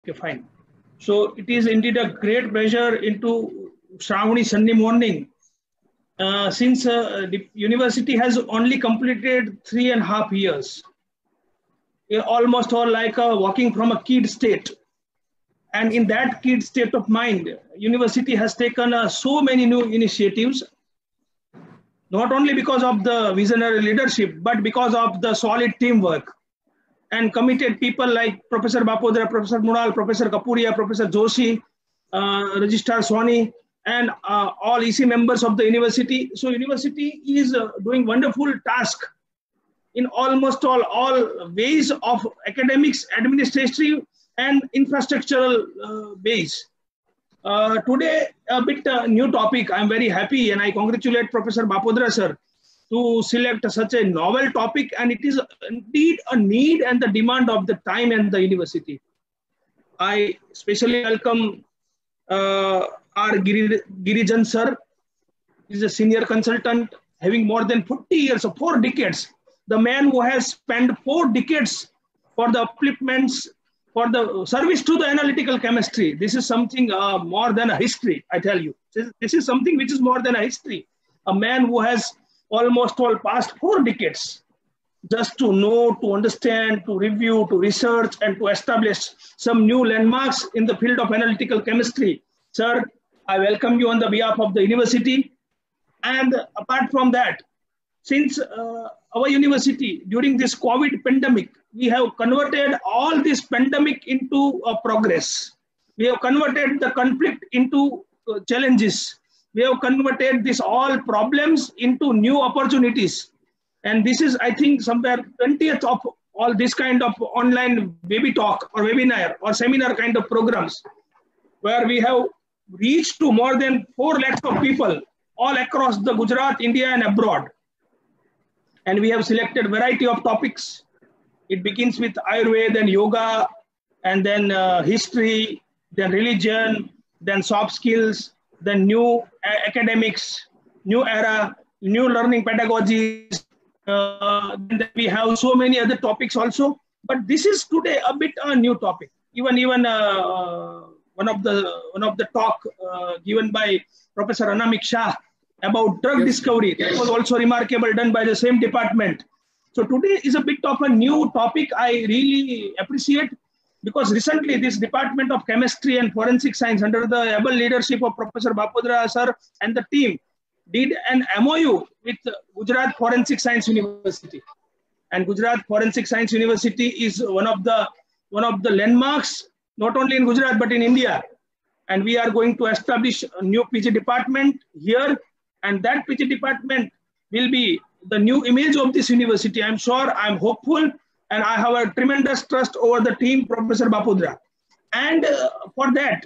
Okay, fine. So it is indeed a great pleasure into Shravani Sunday morning. Since the university has only completed 3.5 years, almost all like walking from a kid state. And in that kid state of mind, university has taken so many new initiatives, not only because of the visionary leadership, but because of the solid teamwork and committed people like Professor Bapodra, Professor Munal, Professor Kapuria, Professor Joshi, Registrar Soni, and all EC members of the university. So university is doing wonderful task in almost all ways of academics, administrative, and infrastructural base. Today, a bit new topic. I'm very happy and I congratulate Professor Bapodra sir to select such a novel topic, and it is indeed a need and the demand of the time and the university. I especially welcome our Girijan sir. He's a senior consultant having more than 40 years, of 4 decades. The man who has spent 4 decades for the upliftments, for the service to the analytical chemistry. This is something more than a history, I tell you. This is something which is more than a history. A man who has almost all past 4 decades just to know, to understand, to review, to research, and to establish some new landmarks in the field of analytical chemistry. Sir, I welcome you on the behalf of the university. And apart from that, since our university during this COVID pandemic, we have converted all this pandemic into progress. We have converted the conflict into challenges. We have converted this all problems into new opportunities. And this is, I think, somewhere 20th of all this kind of online baby talk or webinar or seminar kind of programs, where we have reached to more than 4 lakhs of people all across the Gujarat, India, and abroad. And we have selected variety of topics. It begins with Ayurveda, then yoga, and then history, then religion, then soft skills, then new academics, new era, new learning pedagogies. Then we have so many other topics also. But this is today a bit a new topic. Even one of the talk given by Professor Anamik Shah about drug discovery, that was also remarkable, done by the same department. So today is a bit of a new topic I really appreciate, because recently this Department of Chemistry and Forensic Science under the able leadership of Professor Bapodra sir and the team did an MOU with Gujarat Forensic Science University. And Gujarat Forensic Science University is one of the landmarks, not only in Gujarat, but in India. And we are going to establish a new PG department here. And that PG department will be the new image of this university. I'm sure, I'm hopeful, and I have a tremendous trust over the team, Professor Bapodra. And for that,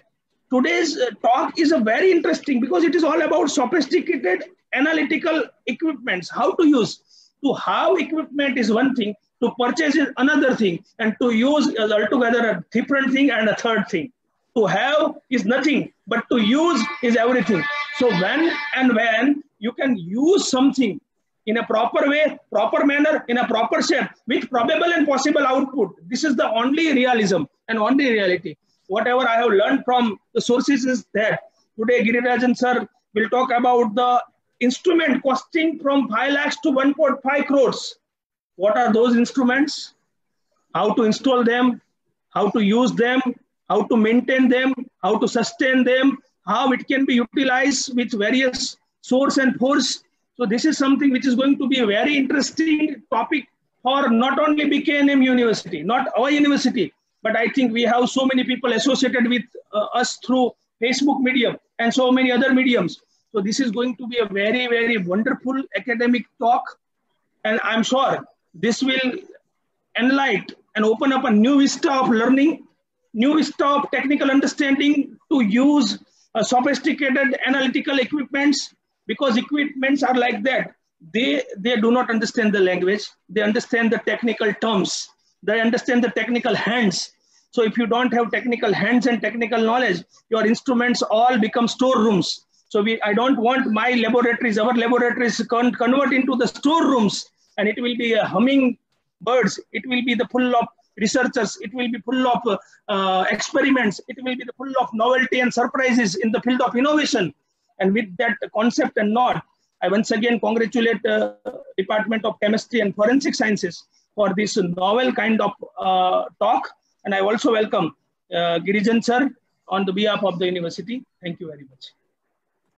today's talk is a very interesting, because it is all about sophisticated analytical equipments, how to use. To have equipment is one thing, to purchase is another thing, and to use is altogether a different thing and a third thing. To have is nothing, but to use is everything. So when you can use something in a proper way, proper manner, in a proper shape, with probable and possible output, this is the only realism and only reality. Whatever I have learned from the sources is that today Girirajan sir will talk about the instrument costing from 5 lakhs to 1.5 crores. What are those instruments? How to install them? How to use them? How to maintain them? How to sustain them? How it can be utilized with various source and force. So this is something which is going to be a very interesting topic for not only BKNM University, not our university, but I think we have so many people associated with us through Facebook medium and so many other mediums. So this is going to be a very, very wonderful academic talk. And I'm sure this will enlighten and open up a new vista of learning, new vista of technical understanding to use sophisticated analytical equipments, because equipments are like that. They do not understand the language. They understand the technical terms. They understand the technical hands. So if you don't have technical hands and technical knowledge, your instruments all become storerooms. So I don't want my laboratories, our laboratories convert into the storerooms, and it will be a humming birds. It will be the full of researchers. It will be full of experiments. It will be full of novelty and surprises in the field of innovation. And with that concept and nod, I once again congratulate Department of Chemistry and Forensic Sciences for this novel kind of talk. And I also welcome Girijan sir on the behalf of the university. Thank you very much.